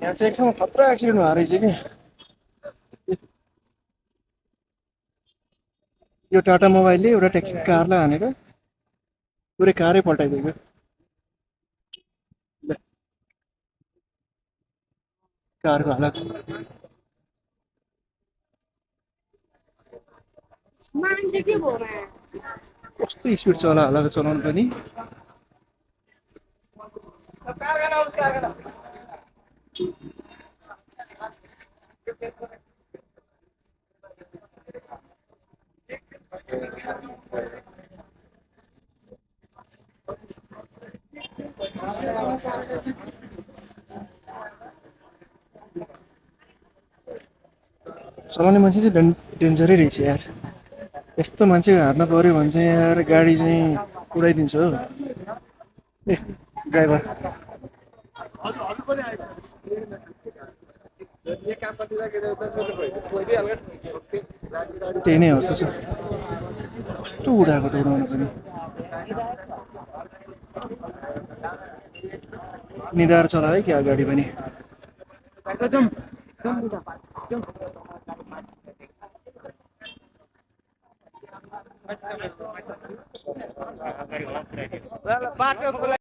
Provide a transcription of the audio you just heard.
यहाँ चाहिँ एक ठाउँमा खतरा एक्सिडेन्ट भएको रहेछ कि यो टाटा मोबाइलले एउटा ट्याक्सी कारलाई हानेर पुरै कारै पल्टाइदिएको ल, कारको हालत कस्तो स्पिड होला चलाउनु पनि चलाउने मान्छे चाहिँ डेन्जरै रहेछ यार यस्तो मान्छेको हातमा पऱ्यो भने चाहिँ यार गाडी चाहिँ उडाइदिन्छ हो ए ड्राइभर त्यही नै हो जस्तो छ कस्तो उडाएको त उडाउनु पनि निधार चला है क्या गाडी पनि